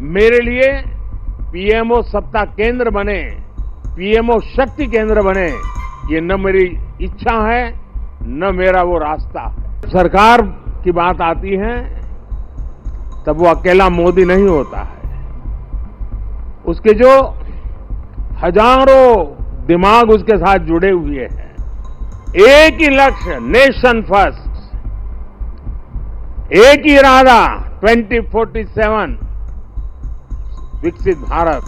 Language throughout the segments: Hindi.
मेरे लिए पीएमओ सत्ता केंद्र बने, पीएमओ शक्ति केंद्र बने, ये न मेरी इच्छा है न मेरा वो रास्ता है। सरकार की बात आती है तब वो अकेला मोदी नहीं होता है, उसके जो हजारों दिमाग उसके साथ जुड़े हुए हैं। एक ही लक्ष्य, नेशन फर्स्ट, एक ही इरादा, 2047 विकसित भारत।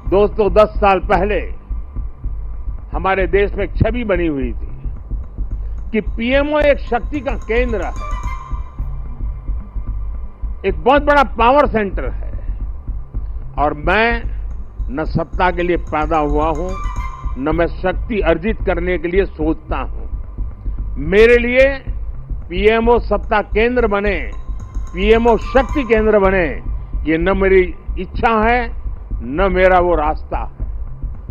दोस्तों, 10 साल पहले हमारे देश में एक छवि बनी हुई थी कि पीएमओ एक शक्ति का केंद्र है, एक बहुत बड़ा पावर सेंटर है, और मैं न सत्ता के लिए पैदा हुआ हूं, न मैं शक्ति अर्जित करने के लिए सोचता हूं। मेरे लिए पीएमओ सत्ता केंद्र बने, पीएमओ शक्ति केंद्र बने, ये न मेरी इच्छा है न मेरा वो रास्ता है।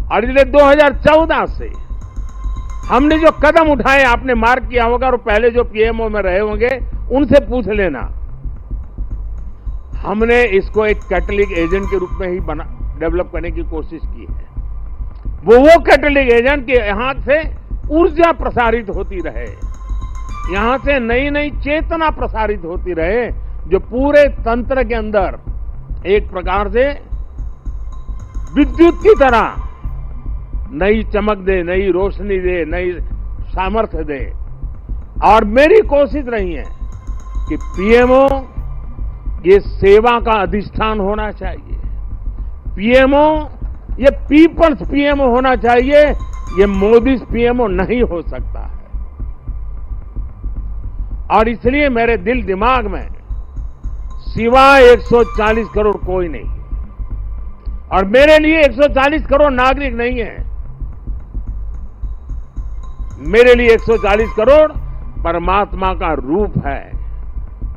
और इसलिए 2014 से हमने जो कदम उठाए, आपने मार्क किया होगा, और पहले जो पीएमओ में रहे होंगे उनसे पूछ लेना, हमने इसको एक कैटलिक एजेंट के रूप में ही डेवलप करने की कोशिश की है। वो कैटलिक एजेंट के यहां से ऊर्जा प्रसारित होती रहे, यहां से नई नई चेतना प्रसारित होती रहे, जो पूरे तंत्र के अंदर एक प्रकार से विद्युत की तरह नई चमक दे, नई रोशनी दे, नई सामर्थ्य दे। और मेरी कोशिश रही है कि पीएमओ ये सेवा का अधिष्ठान होना चाहिए, पीएमओ ये पीपल्स पीएमओ होना चाहिए, ये मोदी पीएमओ नहीं हो सकता है। और इसलिए मेरे दिल दिमाग में सिवाय 140 करोड़ कोई नहीं, और मेरे लिए 140 करोड़ नागरिक नहीं है, मेरे लिए 140 करोड़ परमात्मा का रूप है।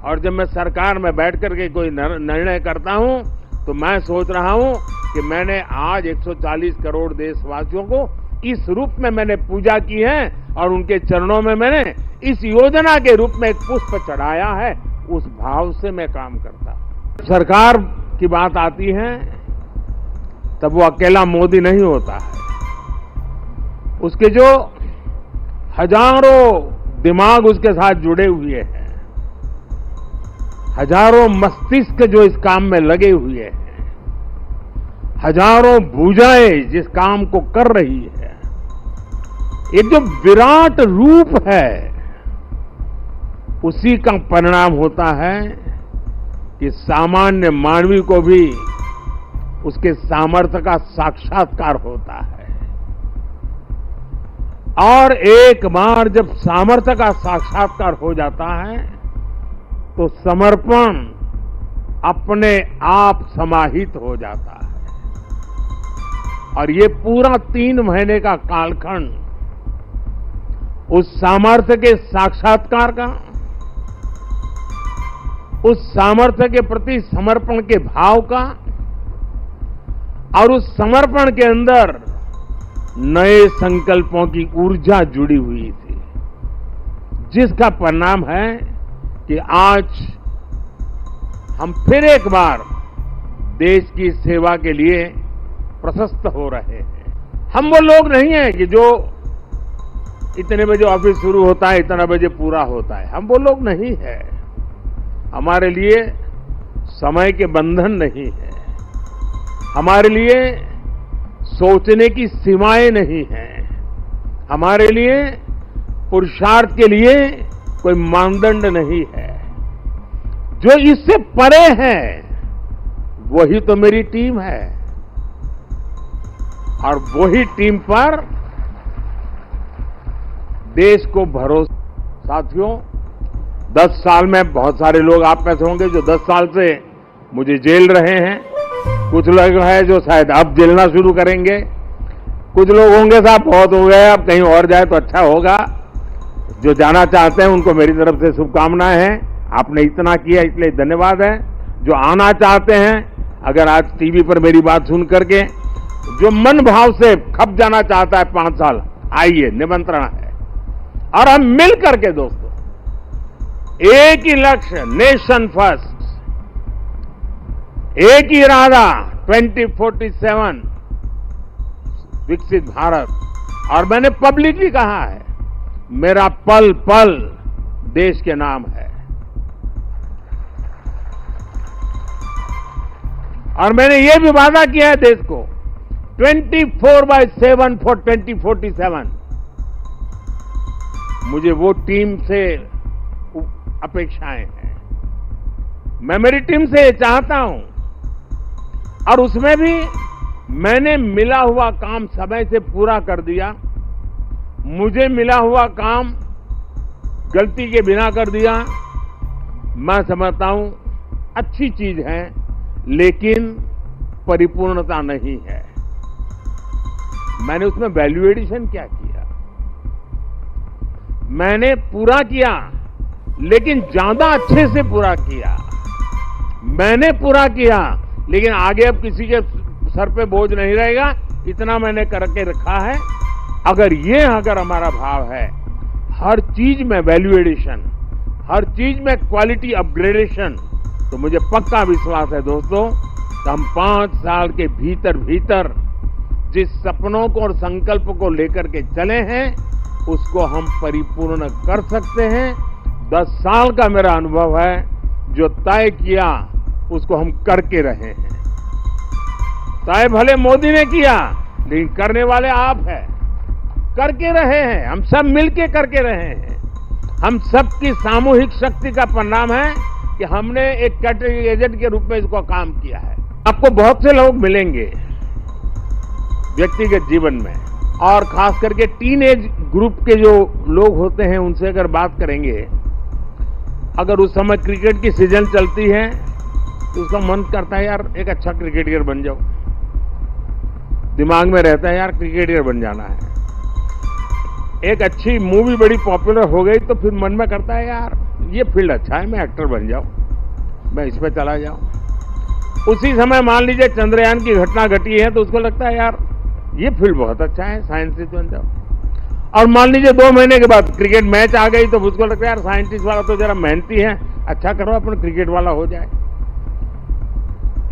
और जब मैं सरकार में बैठ करके कोई निर्णय करता हूं तो मैं सोच रहा हूं कि मैंने आज 140 करोड़ देशवासियों को इस रूप में मैंने पूजा की है, और उनके चरणों में मैंने इस योजना के रूप में एक पुष्प चढ़ाया है। उस भाव से मैं काम करता हूं। सरकार की बात आती है तब वो अकेला मोदी नहीं होता है, उसके जो हजारों दिमाग उसके साथ जुड़े हुए हैं, हजारों मस्तिष्क जो इस काम में लगे हुए हैं, हजारों भुजाएं जिस काम को कर रही है, एक जो विराट रूप है, उसी का परिणाम होता है कि सामान्य मानवी को भी उसके सामर्थ्य का साक्षात्कार होता है। और एक बार जब सामर्थ्य का साक्षात्कार हो जाता है तो समर्पण अपने आप समाहित हो जाता है। और ये पूरा 3 महीने का कालखंड उस सामर्थ्य के साक्षात्कार का, उस सामर्थ्य के प्रति समर्पण के भाव का, और उस समर्पण के अंदर नए संकल्पों की ऊर्जा जुड़ी हुई थी, जिसका परिणाम है कि आज हम फिर एक बार देश की सेवा के लिए प्रशस्त हो रहे हैं। हम वो लोग नहीं हैं कि जो इतने बजे ऑफिस शुरू होता है, इतना बजे पूरा होता है, हम वो लोग नहीं है। हमारे लिए समय के बंधन नहीं है, हमारे लिए सोचने की सीमाएं नहीं हैं, हमारे लिए पुरुषार्थ के लिए कोई मानदंड नहीं है। जो इससे परे है वही तो मेरी टीम है, और वही टीम पर देश को भरोसा। साथियों, 10 साल में बहुत सारे लोग आप में से होंगे जो 10 साल से मुझे जेल रहे हैं, कुछ लोग हैं जो शायद अब जेलना शुरू करेंगे, कुछ लोग होंगे साहब बहुत हो गए, अब कहीं और जाए तो अच्छा होगा। जो जाना चाहते हैं उनको मेरी तरफ से शुभकामनाएं हैं। आपने इतना किया इसलिए धन्यवाद है। जो आना चाहते हैं, अगर आज टीवी पर मेरी बात सुन करके जो मन भाव से खप जाना चाहता है 5 साल, आइए, निमंत्रण है। और हम मिल करके दोस्तों एक ही लक्ष्य, नेशन फर्स्ट, एक ही इरादा 2047 विकसित भारत। और मैंने पब्लिकली कहा है, मेरा पल पल देश के नाम है। और मैंने ये भी वादा किया है देश को 24/7 फॉर 2047। मुझे वो टीम से अपेक्षाएं हैं, मैं मेरी टीम से चाहता हूं। और उसमें भी मैंने मिला हुआ काम समय से पूरा कर दिया, मुझे मिला हुआ काम गलती के बिना कर दिया। मैं समझता हूं अच्छी चीज है, लेकिन परिपूर्णता नहीं है। मैंने उसमें वैल्यू एडिशन क्या किया? मैंने पूरा किया, लेकिन ज्यादा अच्छे से पूरा किया। मैंने पूरा किया, लेकिन आगे अब किसी के सर पे बोझ नहीं रहेगा, इतना मैंने करके रखा है। अगर हमारा भाव है, हर चीज में वैल्यू एडिशन, हर चीज में क्वालिटी अपग्रेडेशन, तो मुझे पक्का विश्वास है दोस्तों कि हम 5 साल के भीतर भीतर जिस सपनों को और संकल्प को लेकर के चले हैं, उसको हम परिपूर्ण कर सकते हैं। 10 साल का मेरा अनुभव है, जो तय किया उसको हम करके रहे हैं। तय भले मोदी ने किया, लेकिन करने वाले आप हैं, करके रहे हैं। हम सब मिलके करके रहे हैं। हम सबकी सामूहिक शक्ति का परिणाम है कि हमने एक कैटेगरी एजेंट के रूप में इसको काम किया है। आपको बहुत से लोग मिलेंगे व्यक्तिगत जीवन में, और खास करके टीनेज ग्रुप के जो लोग होते हैं, उनसे अगर बात करेंगे, अगर उस समय क्रिकेट की सीजन चलती है तो उसका मन करता है यार एक अच्छा क्रिकेटर बन जाओ। दिमाग में रहता है यार क्रिकेटर बन जाना है। एक अच्छी मूवी बड़ी पॉपुलर हो गई तो फिर मन में करता है यार ये फील्ड अच्छा है, मैं एक्टर बन जाऊं, मैं इसमें चला जाऊं। उसी समय मान लीजिए चंद्रयान की घटना घटी है तो उसको लगता है यार ये फील्ड बहुत अच्छा है, साइंटिस्ट बन जाओ। और मान लीजिए 2 महीने के बाद क्रिकेट मैच आ गई तो उसको लगता है यार साइंटिस्ट वाला तो जरा मेहनती है, अच्छा करो अपन क्रिकेट वाला हो जाए।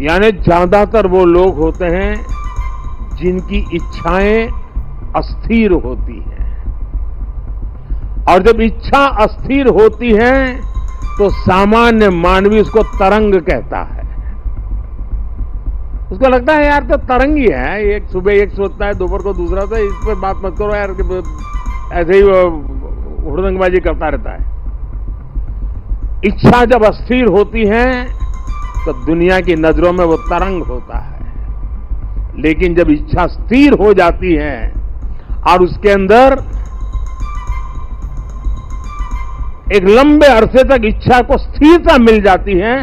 यानी ज्यादातर वो लोग होते हैं जिनकी इच्छाएं अस्थिर होती हैं, और जब इच्छा अस्थिर होती है तो सामान्य मानवी उसको तरंग कहता है। उसको लगता है यार तो तरंग ही है, एक सुबह एक सोचता है, दोपहर को दूसरा, तो इस पर बात मत करो यार, ऐसे ही हुड़दंगबाजी करता रहता है। इच्छा जब अस्थिर होती है तो दुनिया की नजरों में वो तरंग होता है, लेकिन जब इच्छा स्थिर हो जाती है और उसके अंदर एक लंबे अरसे तक इच्छा को स्थिरता मिल जाती है,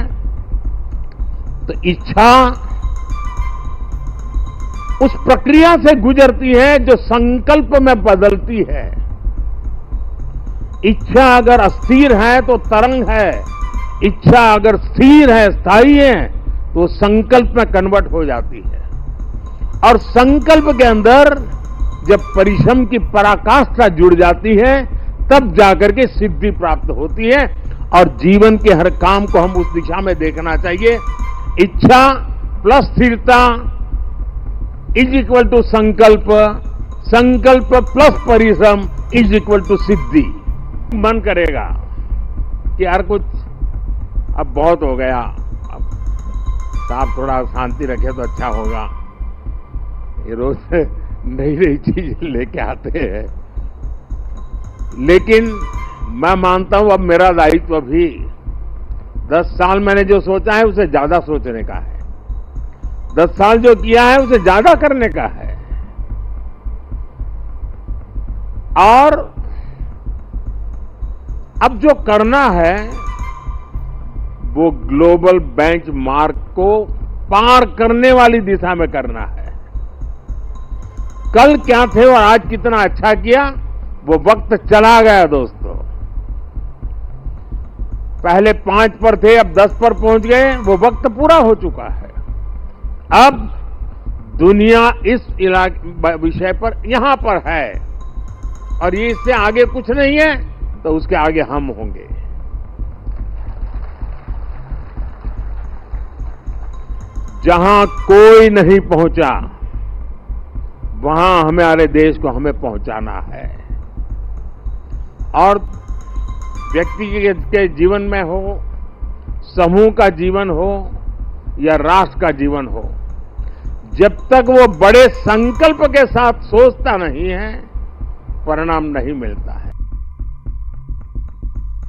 तो इच्छा उस प्रक्रिया से गुजरती है जो संकल्प में बदलती है। इच्छा अगर अस्थिर है तो तरंग है, इच्छा अगर स्थिर है, स्थायी है, तो संकल्प में कन्वर्ट हो जाती है। और संकल्प के अंदर जब परिश्रम की पराकाष्ठा जुड़ जाती है, तब जाकर के सिद्धि प्राप्त होती है। और जीवन के हर काम को हम उस दिशा में देखना चाहिए। इच्छा प्लस स्थिरता इज इक्वल टू संकल्प, संकल्प प्लस परिश्रम इज इक्वल टू सिद्धि। मन करेगा कि यार कुछ अब बहुत हो गया, अब साहब थोड़ा शांति रखे तो अच्छा होगा। ये रोज नई नई चीज लेके आते हैं, लेकिन मैं मानता हूं अब मेरा दायित्व भी 10 साल मैंने जो सोचा है उसे ज्यादा सोचने का है, 10 साल जो किया है उसे ज्यादा करने का है। और अब जो करना है वो ग्लोबल बेंचमार्क को पार करने वाली दिशा में करना है। कल क्या थे और आज कितना अच्छा किया, वो वक्त चला गया दोस्तों। पहले 5 पर थे, अब 10 पर पहुंच गए, वो वक्त पूरा हो चुका है। अब दुनिया इस विषय पर यहां पर है, और ये इससे आगे कुछ नहीं है, तो उसके आगे हम होंगे। जहां कोई नहीं पहुंचा वहां हमारे देश को हमें पहुंचाना है। और व्यक्ति के जीवन में हो, समूह का जीवन हो या राष्ट्र का जीवन हो, जब तक वो बड़े संकल्प के साथ सोचता नहीं है, परिणाम नहीं मिलता है।